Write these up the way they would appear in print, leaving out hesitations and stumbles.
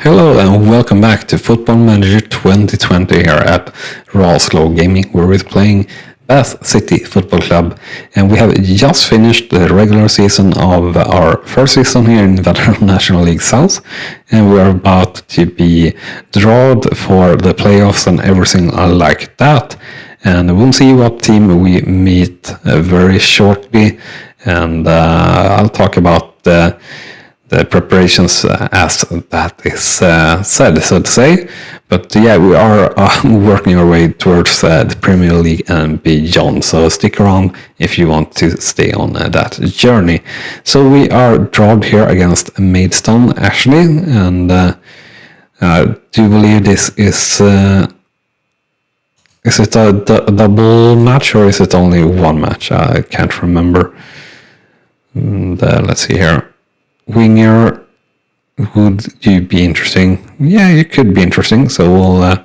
Hello and welcome back to Football Manager 2020 here at Rawslowgaming. We're playing Bath City Football Club, and we have just finished the regular season of our first season here in Veteran National League South, and we're about to be drawn for the playoffs and everything like that. And we'll see what team we meet very shortly, and I'll talk about the preparations as that is said, so to say. But yeah, we are working our way towards the Premier League and beyond, so stick around if you want to stay on that journey. So we are drawn here against Maidstone actually, and do you believe this is it a double match or is it only one match? I can't remember. And, let's see here. Winger, would you be interesting? Yeah, you could be interesting, so we'll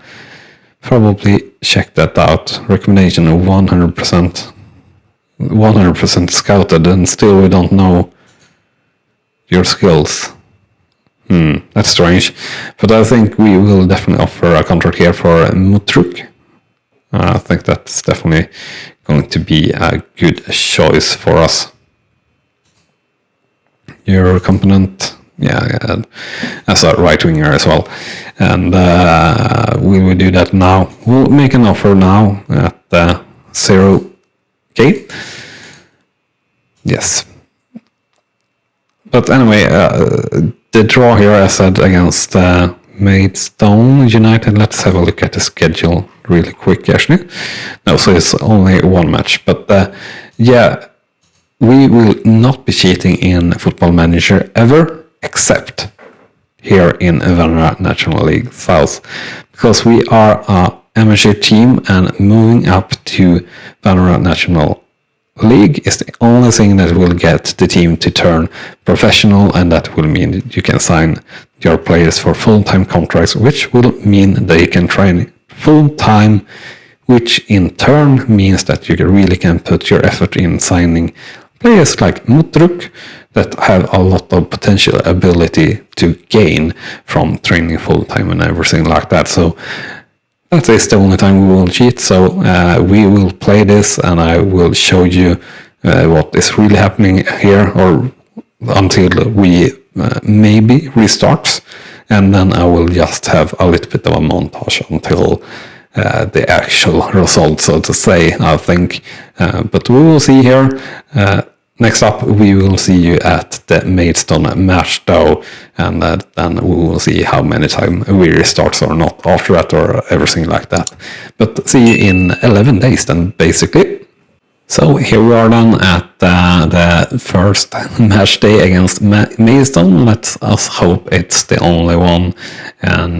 probably check that out. Recommendation of 100% scouted, and still we don't know your skills. That's strange, but I think we will definitely offer a contract here for Mutruk. I think that's definitely going to be a good choice for us. Your component, yeah, as a right winger as well, and we will do that now. We'll make an offer now at 0k. Yes, but anyway, the draw here, I said, against Maidstone United. Let's have a look at the schedule really quick. Actually, no, so it's only one match, but yeah. We will not be cheating in Football Manager ever, except here in Veteran National League South, because we are an amateur team, and moving up to Veteran National League is the only thing that will get the team to turn professional, and that will mean that you can sign your players for full-time contracts, which will mean they can train full-time, which in turn means that you really can put your effort in signing players like Mutruk that have a lot of potential ability to gain from training full-time and everything like that. So that is the only time we will cheat. So we will play this, and I will show you what is really happening here, or until we maybe restarts, and then I will just have a little bit of a montage until the actual result, so to say, I think. But we will see here. Next up, we will see you at the Maidstone match, though, and then we will see how many times we restart or not after that, or everything like that. But see you in 11 days then, basically. So here we are then at the first match day against Maidstone. Let us hope it's the only one. And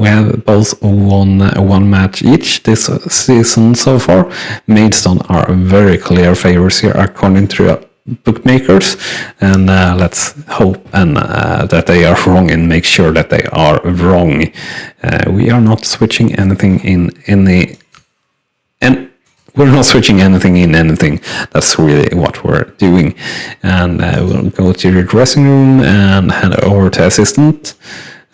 we have both won one match each this season so far. Maidstone are very clear favorites here according to bookmakers, and let's hope and that they are wrong, and make sure that they are wrong. We are not switching anything in any, and we're not switching anything in anything. That's really what we're doing. And we'll go to the dressing room and hand over to assistant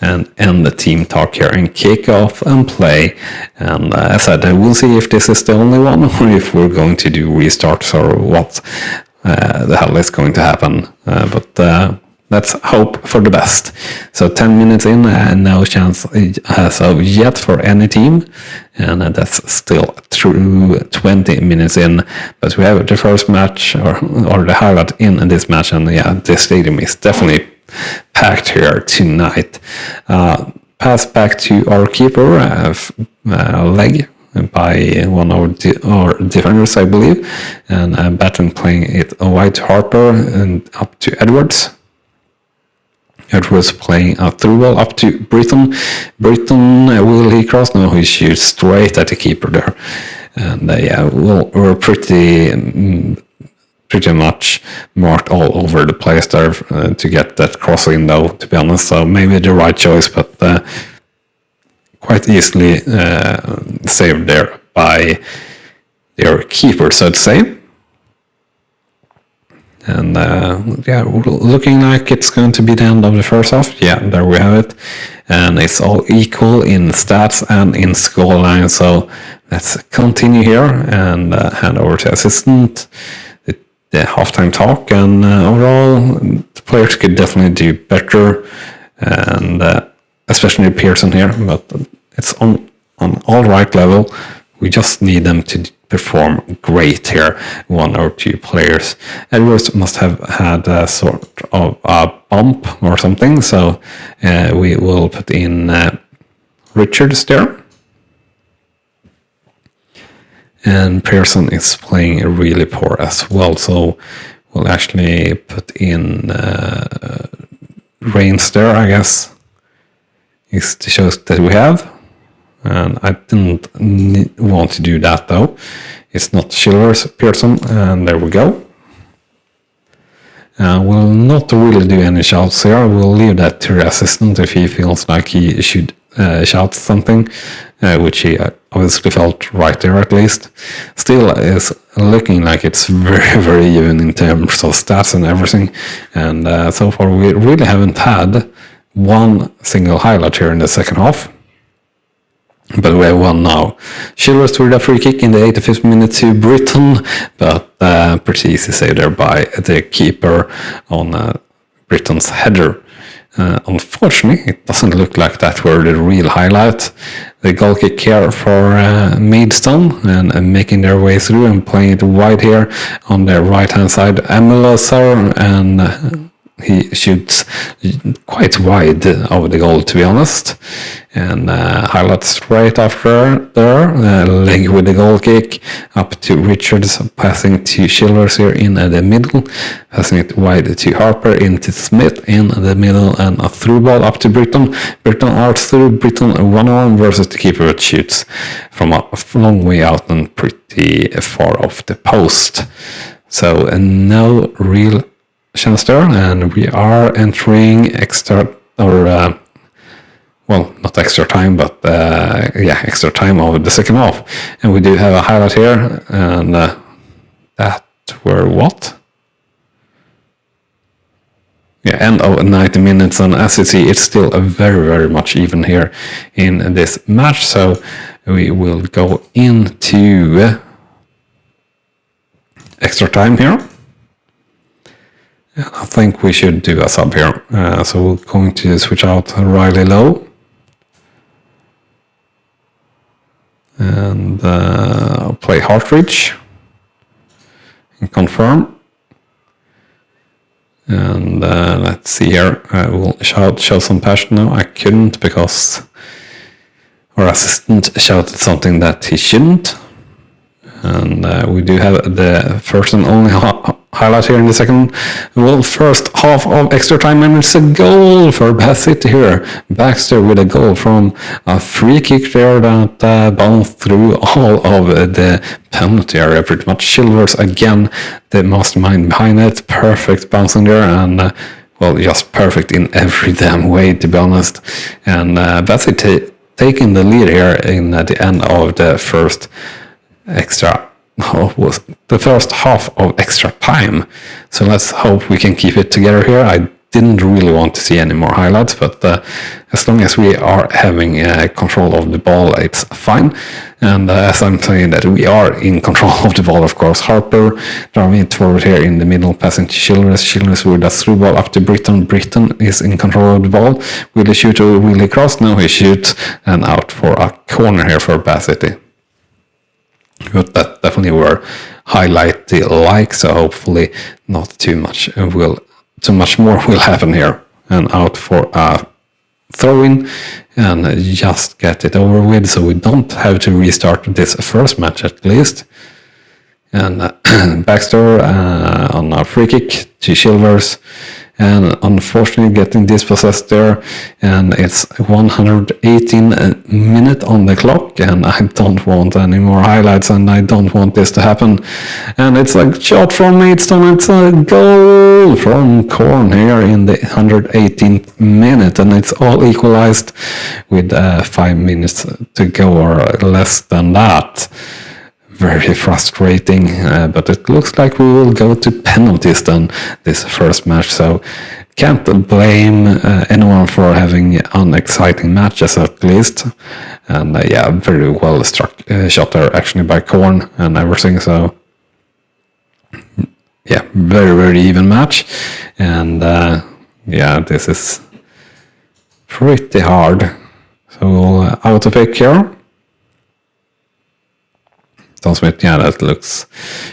and end the team talk here and kick off and play. And as I said, we'll see if this is the only one, or if we're going to do restarts, or what the hell is going to happen. But let's hope for the best. So 10 minutes in, no chance as of yet for any team, and that's still through 20 minutes in. But we have the first match, or the highlight in this match, and yeah, this stadium is definitely packed here tonight. Pass back to our keeper, leg by one of our defenders, I believe, and Batten playing it wide to Harper and up to Edwards. Edwards playing a through ball up to Britton. Britton, will he cross? No, he shoots straight at the keeper there. And yeah, we're pretty much marked all over the place there to get that cross in, though, to be honest. So maybe the right choice, but quite easily saved there by their keeper, so to say. And yeah, looking like it's going to be the end of the first half. Yeah, there we have it. And it's all equal in stats and in scoreline. So let's continue here and hand over to assistant. The halftime talk, and overall the players could definitely do better, and especially Pearson here, but it's on all right level. We just need them to perform great here, one or two players. Edwards must have had a sort of a bump or something, so we will put in Richards there. And Pearson is playing really poor as well, so we'll actually put in Reigns there, I guess, is the shows that we have. And I didn't want to do that though. It's not Schiller's Pearson, and there we go. We'll not really do any shouts here. We'll leave that to the assistant if he feels like he should shout something, which he obviously felt right there at least. Still is looking like it's very, very even in terms of stats and everything. And so far we really haven't had one single highlight here in the second half. But we have one now. Schillers with a free kick in the 85th minute to Britain, but pretty easy save there by the keeper on Britain's header. Unfortunately, it doesn't look like that were the real highlight. The goal kick here for Maidstone, and making their way through and playing it wide here on the right hand side. Amelasar, and he shoots quite wide of the goal, to be honest. And highlights straight after there, leg with the goal kick up to Richards, passing to Schillers here in the middle, passing it wide to Harper, into Smith in the middle, and a through ball up to Britton. Britton arcs through, Britton 1-on-1 versus the keeper, that shoots from a long way out and pretty far off the post. So no real chance there, and we are entering extra, or well, not extra time, but yeah, extra time of the second half. And we do have a highlight here, and that were what? Yeah, end of 90 minutes, and as you see, it's still a very, very much even here in this match. So we will go into extra time here. I think we should do a sub here. So we're going to switch out Riley Lowe. And play Hartridge. And confirm. And let's see here. We'll show some passion now. I couldn't because our assistant shouted something that he shouldn't. And we do have the first and only highlight here in the second. Well, first half of extra time, and it's a goal for Bath City here. Baxter with a goal from a free kick there that bounced through all of the penalty area pretty much. Chilvers again, the mastermind behind it. Perfect bouncing there, and well, just perfect in every damn way, to be honest. And Bath City taking the lead here in the end of the first was the first half of extra time. So let's hope we can keep it together here. I didn't really want to see any more highlights, but as long as we are having control of the ball, it's fine. And as I'm saying that we are in control of the ball, of course. Harper driving it forward here in the middle, passing to Childress. Childress with a through ball up to Britton. Britton is in control of the ball. Will he shoot or will he cross? No, he shoots, and out for a corner here for Bath City. But that definitely were highlight-like, so hopefully not too much more will happen here. And out for a throw-in, and just get it over with, so we don't have to restart this first match at least. And Baxter on a free kick to Chilvers, and unfortunately getting dispossessed there, and it's 118 minute on the clock, and I don't want any more highlights, and I don't want this to happen. And it's a shot from Maidstone, it's a goal from Corn here in the 118th minute, and it's all equalized with 5 minutes to go, or less than that. very frustrating, but it looks like we will go to penalties then this first match, so can't blame anyone for having unexciting matches at least. And yeah, very well struck shot there actually by Korn and everything, so yeah, very even match. And yeah, this is pretty hard. So we'll auto pick here. Smith, yeah, that looks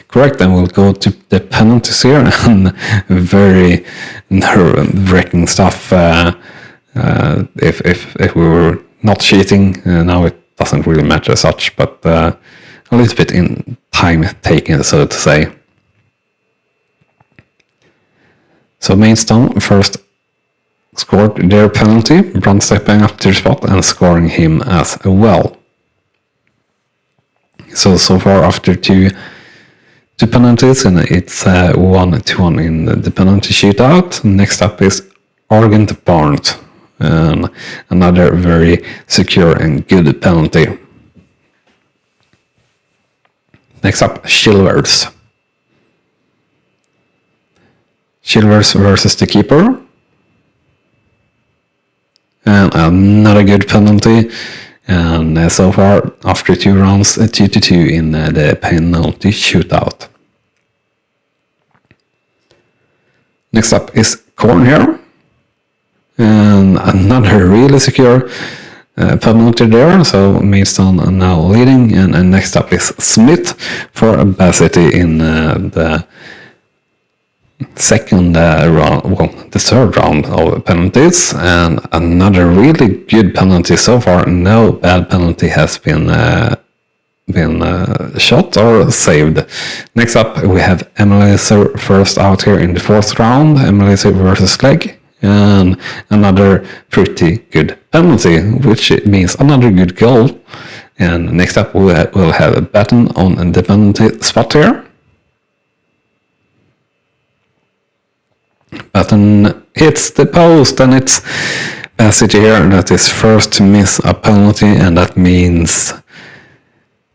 correct. And we'll go to the penalties here, and very nerve-wracking stuff. If we were not cheating, now it doesn't really matter as such, but a little bit in time taken, so to say. So Maidstone first scored their penalty, Brunt stepping up to the spot and scoring him as well. So far after two penalties, and it's 1-1 in the penalty shootout. Next up is Argent Barnes, and another very secure and good penalty. Next up, Chilvers versus the keeper, and another good penalty. And so far, after 2 rounds, 2-2 in the penalty shootout. Next up is Korn here. And another really secure penalty there. So Maidstone now leading. And next up is Smith for Bath City in the second round, well, the third round of penalties, and another really good penalty so far. No bad penalty has been shot or saved. Next up, we have Emily first out here in the 4th round. Emily versus Leg, and another pretty good penalty, which means another good goal. And next up, we'll have a Batten on the penalty spot here. Batten hits the post, and it's Bath City here that is first to miss a penalty, and that means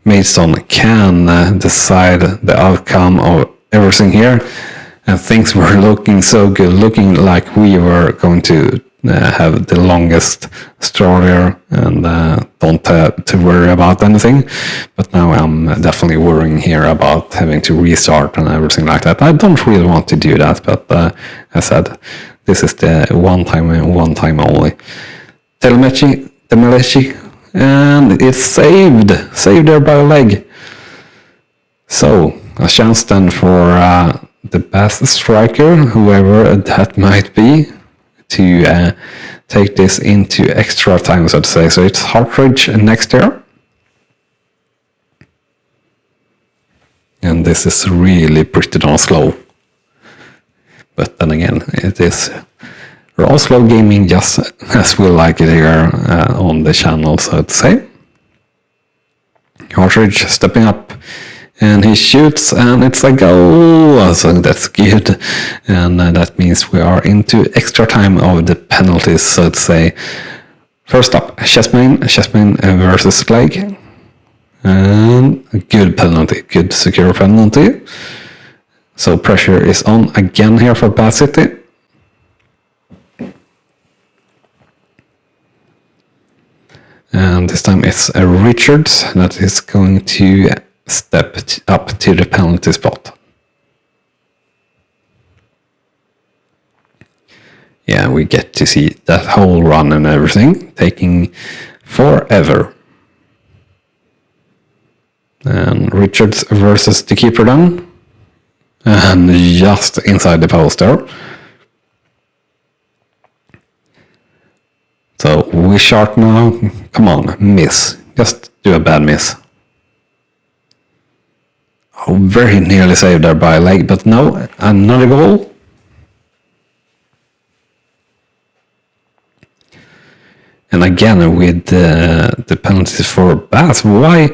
Maidstone can decide the outcome of everything here. And things were looking so good, looking like we were going to have the longest straw there, and don't have to worry about anything. But now I'm definitely worrying here about having to restart and everything like that. I don't really want to do that, but as I said, this is the one time only. Temelechi, and it's saved there by a leg. So a chance then for the best striker, whoever that might be, to take this into extra time, so to say. So it's Hartridge next year. And this is really pretty darn slow. But then again, it is Rawslowgaming, just as we like it here on the channel, so to say. Hartridge stepping up, and he shoots, and it's a goal, so that's good. And that means we are into extra time of the penalties, so to say. First up, Chessman versus Leg. And a good penalty, good secure penalty. So pressure is on again here for Bath City. And this time it's Richards that is going to step up to the penalty spot. Yeah, we get to see that whole run and everything, taking forever. And Richards versus the keeper then. And just inside the post there. So Wishart now, come on, miss. Just do a bad miss. Oh, very nearly saved there by a leg, but no, another goal. And again with the penalties for Bath, why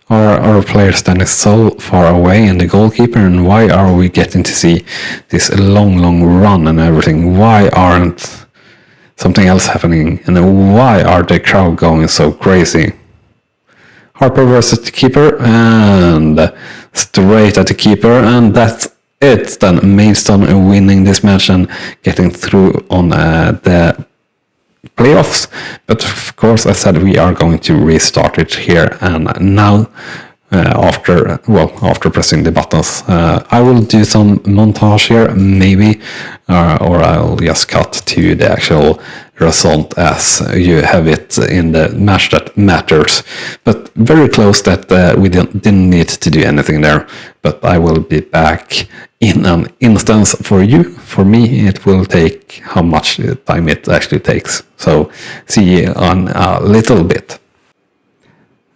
are our players standing so far away and the goalkeeper, and why are we getting to see this long run and everything? Why aren't something else happening, and why are the crowd going so crazy? Harper versus the keeper, and straight at the keeper, and that's it. Then Maidstone winning this match and getting through on the playoffs. But of course, I said we are going to restart it here and now. After pressing the buttons, I will do some montage here, maybe, or I'll just cut to the actual result as you have it in the match that matters. But very close that we didn't need to do anything there. But I will be back in an instance for you. For me, it will take how much time it actually takes. So see you on a little bit.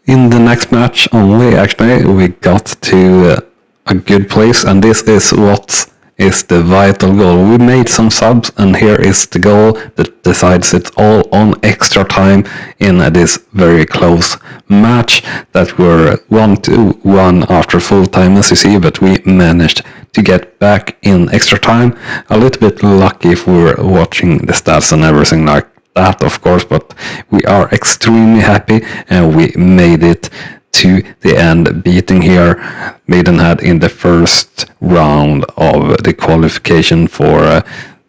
In the next match only, actually, we got to a good place, and this is what is the vital goal. We made some subs, and here is the goal that decides it all on extra time in this very close match that were 1-1 after full time, as you see, but we managed to get back in extra time. A little bit lucky if we were watching the stats and everything like that, of course, but we are extremely happy and we made it to the end, beating here Maidenhead in the first round of the qualification for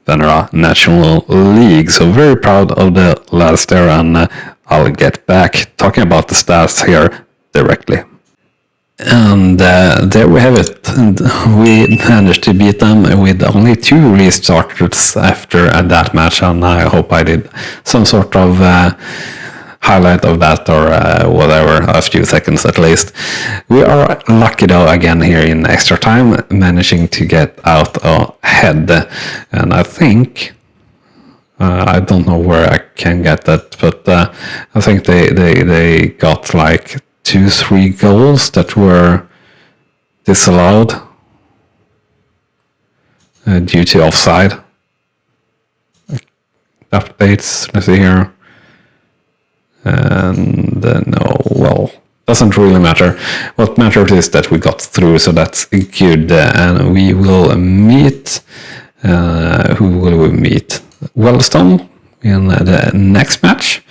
Venera National League. So very proud of the lads there, and I'll get back talking about the stats here directly. And there we have it. We managed to beat them with only 2 restarts after that match, and I hope I did some sort of highlight of that or whatever, a few seconds at least. We are lucky though again here in extra time, managing to get out ahead, and I think I don't know where I can get that, but I think they got like 2-3 goals that were disallowed due to offside. Updates, let's see here. And no, well, doesn't really matter. What matters is that we got through, so that's good. And we will meet, who will we meet? Wellstone in the next match.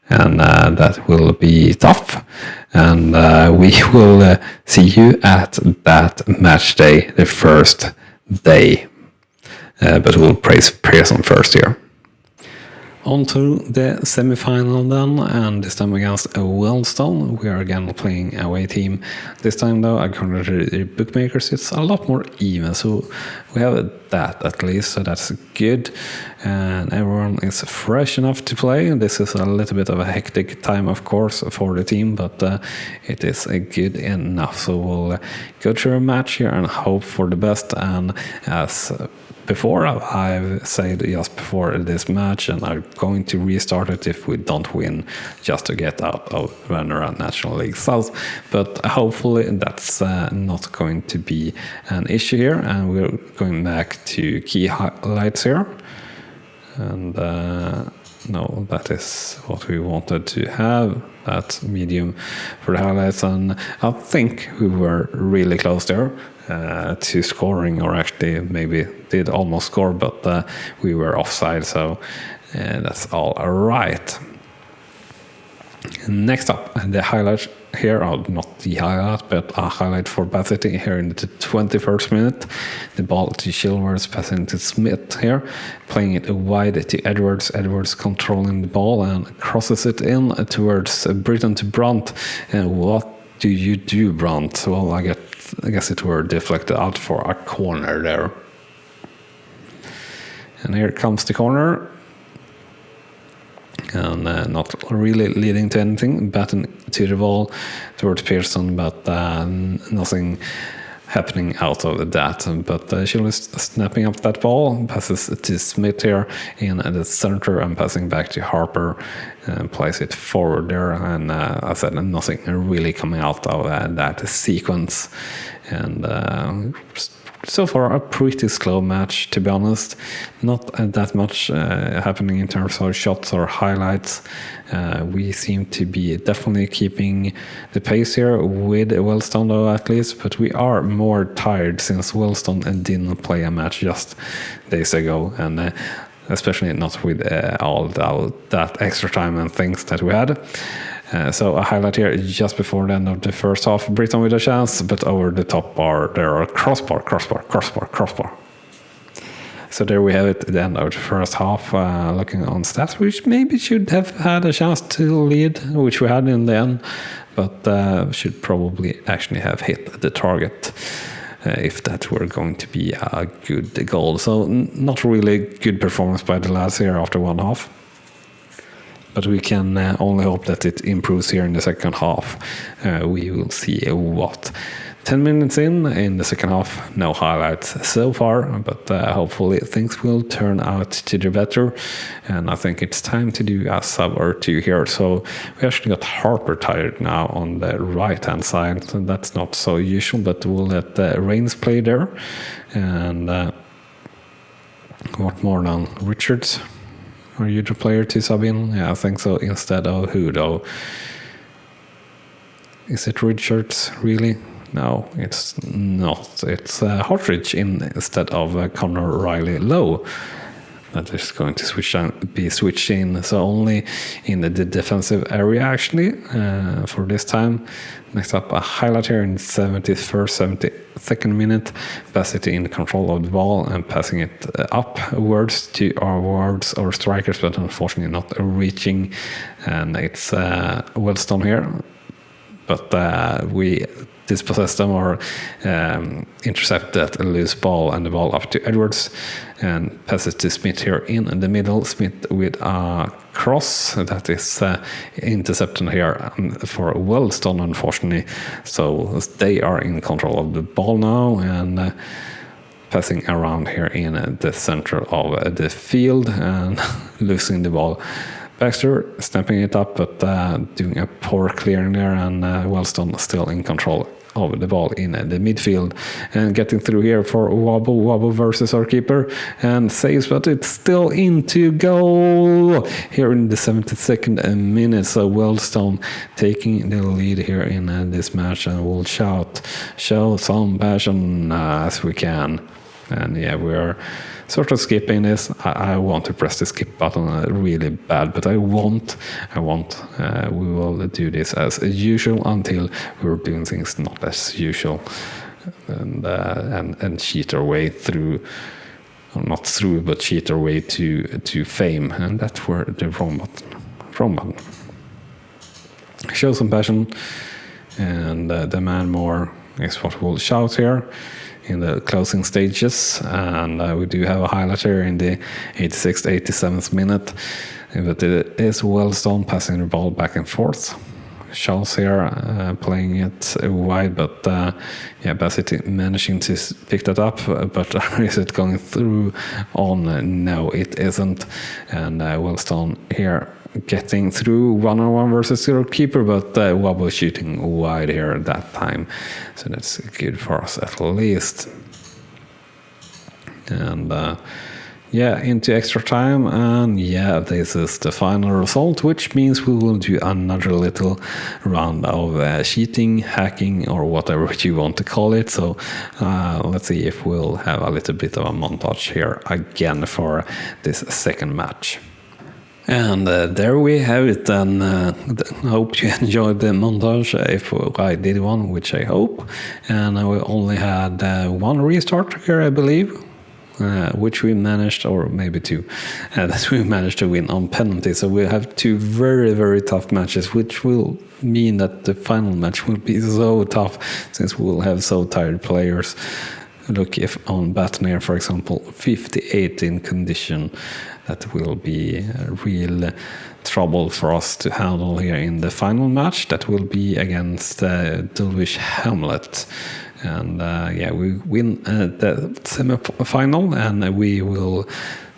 And that will be tough. And we will see you at that match day, the first day. But we'll praise Pearson first here. On to the semi-final then, and this time against Wellstone. We are again playing away team. This time though, according to the bookmakers, it's a lot more even, so we have that at least, so that's good. And everyone is fresh enough to play. This is a little bit of a hectic time, of course, for the team, but it is good enough. So we'll go through a match here and hope for the best. And as before, I've said just before this match, and I'm going to restart it if we don't win, just to get out of Venera National League South. But hopefully that's not going to be an issue here, and we're going back to key highlights here. And no, that is what we wanted to have, that medium for the highlights, and I think we were really close there to scoring, or actually maybe did almost score, but we were offside, so that's all right. Next up, the highlight here, not the highlight, but a highlight for Bath City here in the 21st minute. The ball to Chilvers, passing to Smith here, playing it wide to Edwards. Edwards controlling the ball and crosses it in towards Britton to Brunt. And what do you do, Brunt? Well, I guess it were deflected out for a corner there. And here comes the corner. And not really leading to anything. Batting to the ball towards Pearson, but nothing happening out of that. But she was snapping up that ball, passes to Smith here in the center, and passing back to Harper, and plays it forward there. And I said nothing really coming out of that sequence. And so far a pretty slow match, to be honest. Not that much happening in terms of shots or highlights. We seem to be definitely keeping the pace here with Wellstone though, at least, but we are more tired since Wellstone didn't play a match just days ago, and especially not with all that extra time and things that we had. So a highlight here just before the end of the first half. Britain with a chance, but over the top bar there are crossbar. So there we have it at the end of the first half. Looking on stats, which maybe should have had a chance to lead, which we had in the end, but should probably actually have hit the target. If that were going to be a good goal. So not really good performance by the lads here after one half. But we can only hope that it improves here in the second half. We will see what. 10 minutes in the second half, no highlights so far, but hopefully things will turn out to the better. And I think it's time to do a sub or two here. So we actually got Harper tired now on the right hand side. So that's not so usual, but we'll let Reigns play there. And what more than Richards? Are you the player to sub in? Yeah, I think so, instead of who though? Is it Richards really? No, it's not. It's Hartridge instead of Conor Riley Lowe. That is going to be switched in. So only in the defensive area actually for this time. Next up, a highlight here in the 71st, 72nd minute. Bassett in control of the ball and passing it upwards to our wards or strikers, but unfortunately not reaching. And it's Wellstone here. But we dispossessed them or intercept that loose ball and the ball up to Edwards and passes to Smith here in the middle. Smith with a cross that is intercepted here for Wellstone, unfortunately. So they are in control of the ball now and passing around here in the center of the field and losing the ball. Baxter snapping it up, but doing a poor clearing there, and Wellstone still in control of the ball in the midfield and getting through here for Wabo versus our keeper and saves, but it's still into goal here in the 72nd minute. So Wellstone taking the lead here in this match, and we'll show some passion as we can. And yeah, we're sort of skipping this. I want to press the skip button really bad, but I won't. We will do this as usual until we're doing things not as usual, and cheat our way through, or not through, but cheat our way to fame. And that's where the wrong button. Show some passion, and demand more is what we'll shout here in the closing stages. And we do have a highlight here in the 86th, 87th minute, but it is Wellstone passing the ball back and forth. Charles here playing it wide, but Bassett managing to pick that up, but is it going through on? No, it isn't. And Wellstone here getting through one-on-one versus your keeper, but Wabo shooting wide here at that time, so that's good for us at least. And into extra time, and this is the final result, which means we will do another little round of cheating, hacking, or whatever you want to call it. So let's see if we'll have a little bit of a montage here again for this second match. And there we have it, and I hope you enjoyed the montage, if I did one, which I hope. And we only had one restart here, I believe, which we managed, or maybe two, that we managed to win on penalty. So we have two very, very tough matches, which will mean that the final match will be so tough, since we will have so tired players. Look, if on Batner, for example, 58 in condition, that will be a real trouble for us to handle here in the final match. That will be against Dulwich Hamlet. And we win the semi-final, and we will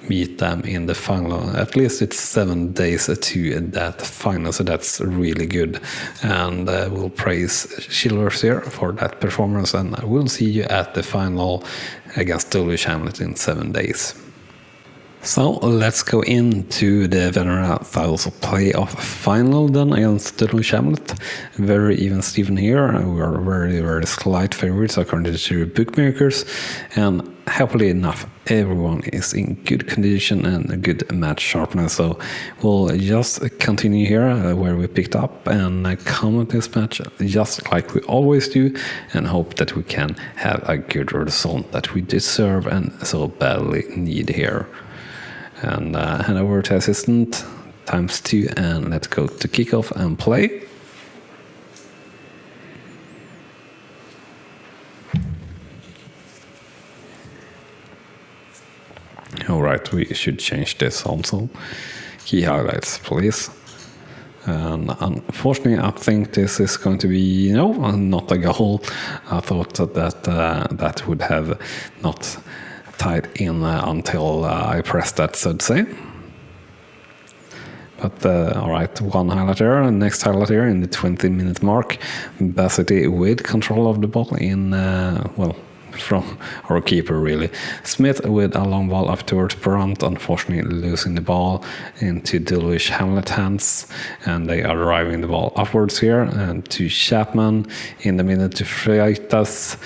meet them in the final. At least it's 7 days to that final, so that's really good. And we'll praise Chilvers here for that performance, and we'll see you at the final against Dulwich Hamlet in 7 days. So let's go into the Venera Files playoff final then against the Hamlet. Very even Steven here. We are very, very slight favorites according to the bookmakers, and happily enough, everyone is in good condition and a good match sharpness. So we'll just continue here where we picked up and comment this match just like we always do, and hope that we can have a good result that we deserve and so badly need here. And hand over to assistant ×2 and let's go to kickoff and play. Alright, we should change this also. Key highlights, please. And unfortunately, I think this is going to be, not a goal. I thought that would have not tied in until I pressed that, so to say. But alright, one highlight here, and next highlight here in the 20-minute mark. Bassity with control of the ball in, from our keeper really. Smith with a long ball up towards Brandt, unfortunately losing the ball into Dulwich Hamlet hands, and they are driving the ball upwards here, and to Chapman in the middle to Freitas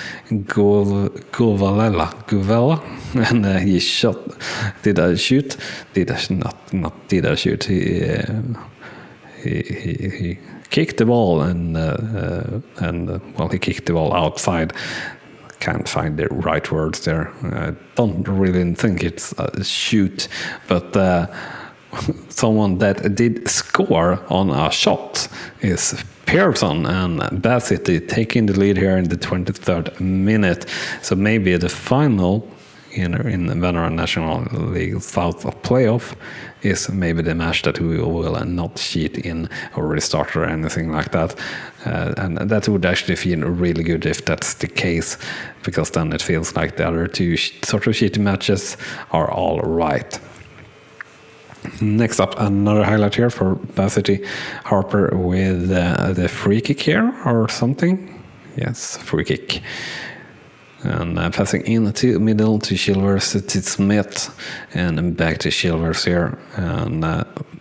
Guvella, and he he kicked the ball and he kicked the ball outside. Can't find the right words there. I don't really think it's a shoot, but someone that did score on a shot is Pearson, and Bassity taking the lead here in the 23rd minute. So maybe the final in the Venera National League South playoff is maybe the match that we will not cheat in or restart or anything like that. And that would actually feel really good if that's the case, because then it feels like the other two sort of cheating matches are all right. Next up, another highlight here for Bassity. Harper with the free kick here or something. Yes, free kick. And passing in to middle to Chilvers to Smith, and back to Chilvers here, and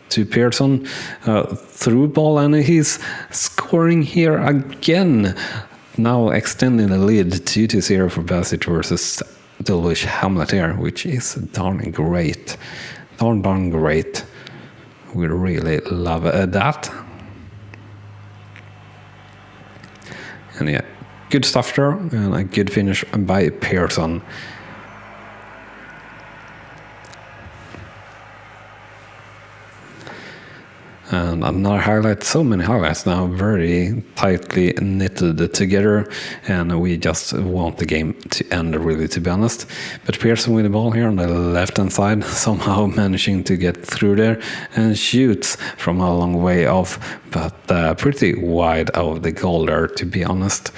to Pearson, through ball, and he's scoring here again, now extending the lead 2-0 for Bassett versus Dulwich Hamlet here, which is darn great. Darn great. We really love that. And yeah, good stuff there, and a good finish by Pearson. And another highlight, so many highlights now, very tightly knitted together, and we just want the game to end really, to be honest. But Pearson with the ball here on the left hand side, somehow managing to get through there and shoots from a long way off, but pretty wide of the goal there, to be honest.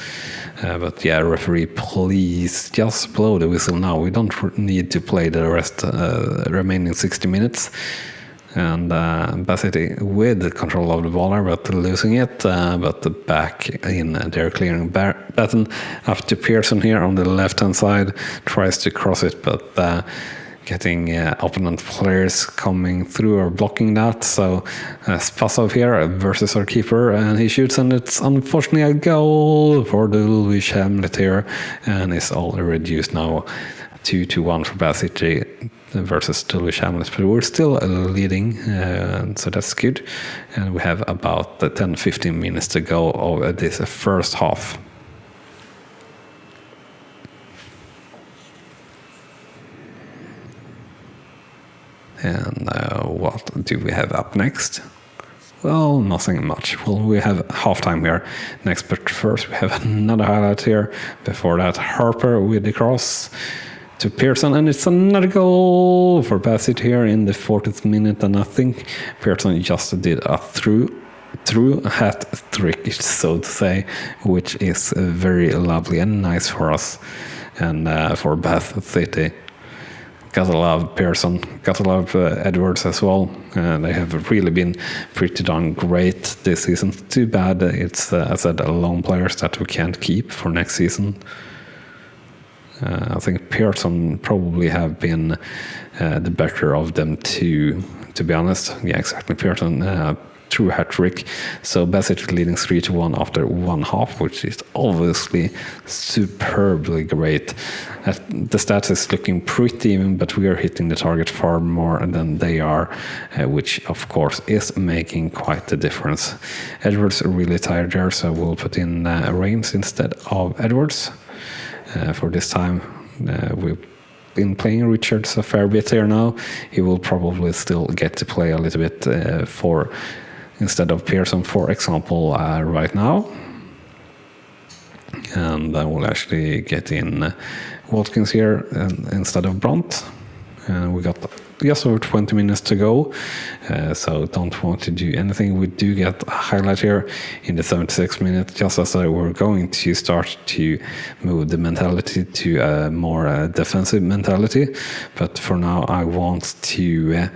But yeah, referee, please just blow the whistle now. We don't need to play the remaining 60 minutes. And Bassity with control of the ball there, but losing it. But back in there, clearing Batten up to Pearson here on the left hand side. Tries to cross it, but getting opponent players coming through or blocking that. So Spasov here versus our keeper, and he shoots, and it's unfortunately a goal for the Dulwich Hamlet here, and it's all reduced now 2-1 for Bassity versus Dulwich Hamlet, but we're still leading, so that's good. And we have about 10-15 minutes to go of this first half. And what do we have up next? Well, nothing much. Well, we have halftime here next, but first we have another highlight here. Before that, Harper with the cross to Pearson, and it's another goal for Bassett here in the 40th minute, and I think Pearson just did a through hat trick, so to say, which is very lovely and nice for us and for Bath City. Gotta love Pearson, gotta love Edwards as well. They have really been pretty darn great this season. Too bad it's, as I said, lone players that we can't keep for next season. I think Pearson probably have been the better of them two, to be honest. Yeah, exactly. Pearson true hat-trick. So Bassett leading 3-1 after one half, which is obviously superbly great. The stats is looking pretty even, but we are hitting the target far more than they are, which of course is making quite the difference. Edwards are really tired there, so we'll put in Reigns instead of Edwards for this time. We've been playing Richards a fair bit here now. He will probably still get to play a little bit instead of Pearson, for example, right now. And I will actually get in Watkins here instead of Brunt. We got just over 20 minutes to go, so don't want to do anything. We do get a highlight here in the 76th minute, just as we're going to start to move the mentality to a more defensive mentality. But for now, I want to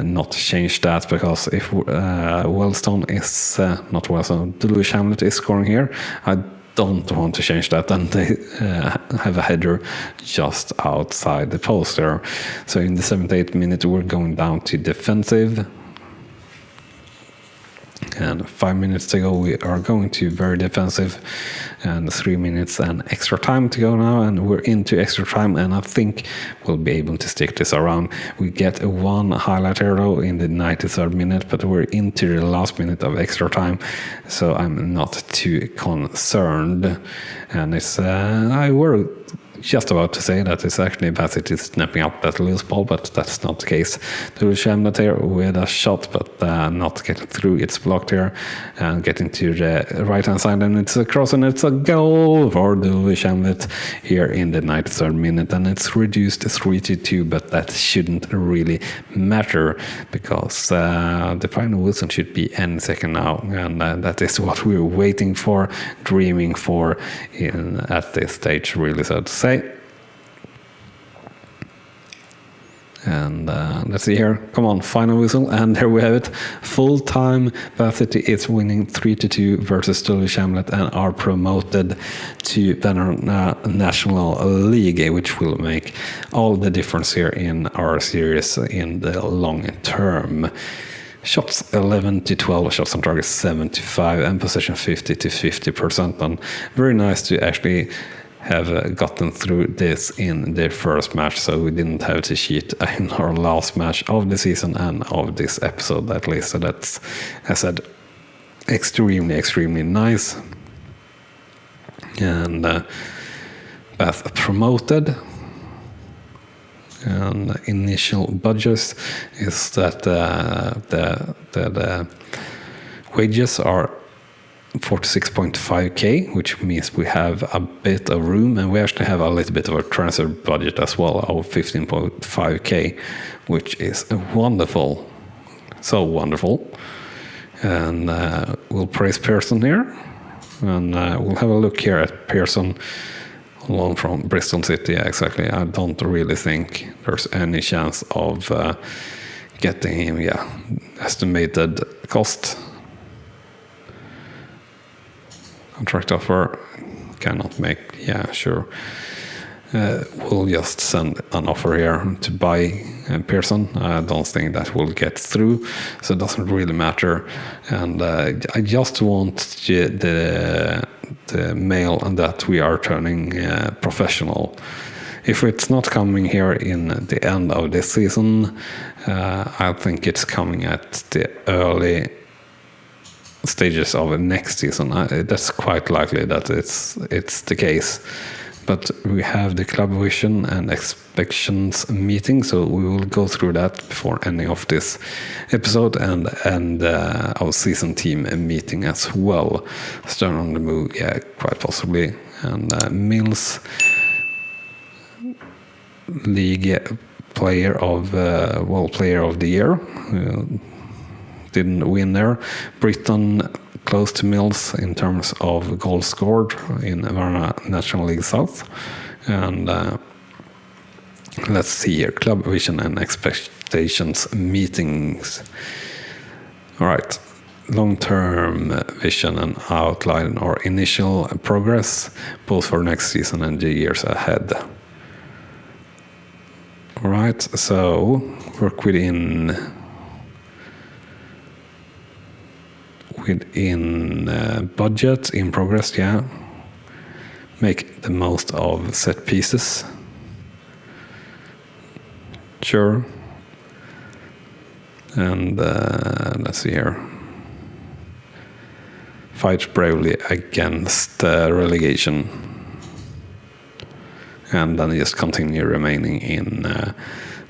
not change that, because if Wellstone is not Wellstone, Lewis Hamlet is scoring here, I don't want to change that, and they have a header just outside the post there. So in the 78th minute, we're going down to defensive. And 5 minutes to go, we are going to very defensive, and 3 minutes and extra time to go now, and we're into extra time, and I think we'll be able to stick this around. We get one highlight here though in the 93rd minute, but we're into the last minute of extra time, so I'm not too concerned. And it's I were just about to say that it's actually Bassett is snapping up that loose ball, but that's not the case. The Hamlet here with a shot, but not getting through. It's blocked here and getting to the right hand side, and it's a cross, and it's a goal for the Hamlet here in the 93rd minute, and it's reduced 3-2, but that shouldn't really matter, because the final whistle should be any second now, and that is what we're waiting for, dreaming for at this stage, really, so to say. And let's see here. Come on, final whistle, and there we have it. Full time, Bassett is winning 3-2 versus Lewis Hamlet and are promoted to the National League, which will make all the difference here in our series in the long term. Shots 11-12, shots on target 7-5, and possession 50-50%. And very nice to actually have gotten through this in the first match, so we didn't have to cheat in our last match of the season and of this episode at least. So that's, as I said, extremely nice. And Bath promoted. And initial budget is that the wages are 46.5k, which means we have a bit of room, and we actually have a little bit of a transfer budget as well of 15.5k, which is wonderful, so wonderful. And we'll praise Pearson here, and we'll have a look here at Pearson, along from Bristol City. Yeah, exactly. I don't really think there's any chance of getting him. Yeah, estimated cost. Contract offer cannot make. Yeah, sure. We'll just send an offer here to buy Pearson. I don't think that will get through, so it doesn't really matter. And I just want the mail and that we are turning professional. If it's not coming here in the end of this season, I think it's coming at the early stages of next season. That's quite likely that it's the case. But we have the club vision and expectations meeting, so we will go through that before ending of this episode, and our season team meeting as well. Stern on the move, yeah, quite possibly. And Mills, league player of the year. Didn't win there. Britain close to Mills in terms of goals scored in Varna National League South. And let's see here, club vision and expectations meetings. All right, long-term vision and outline our initial progress, both for next season and the years ahead. Alright, so work within budget in progress, yeah. Make the most of set pieces. Sure. And let's see here. Fight bravely against relegation. And then just continue remaining in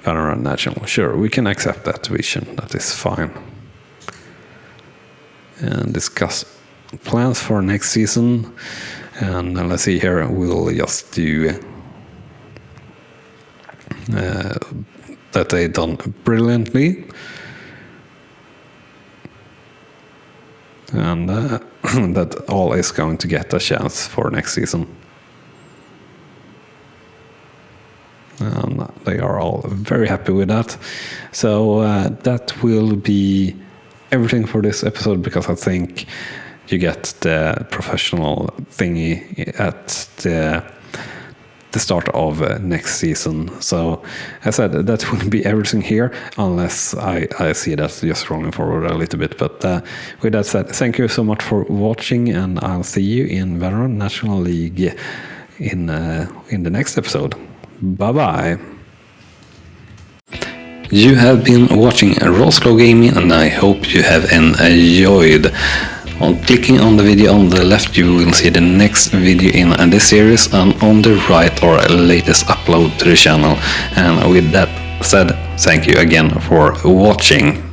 Valorant National. Sure, we can accept that vision. That is fine. And discuss plans for next season. And let's see here, we'll just do that they done brilliantly. And that all is going to get a chance for next season. And they are all very happy with that. So that will be everything for this episode, because I think you get the professional thingy at the start of next season. So as I said, that will be everything here, unless I see that just rolling forward a little bit. But with that said, thank you so much for watching, and I'll see you in Valorant National League in the next episode. Bye bye. You have been watching Rawslowgaming, and I hope you have enjoyed. On clicking on the video on the left, you will see the next video in this series, and on the right our latest upload to the channel. And with that said, thank you again for watching.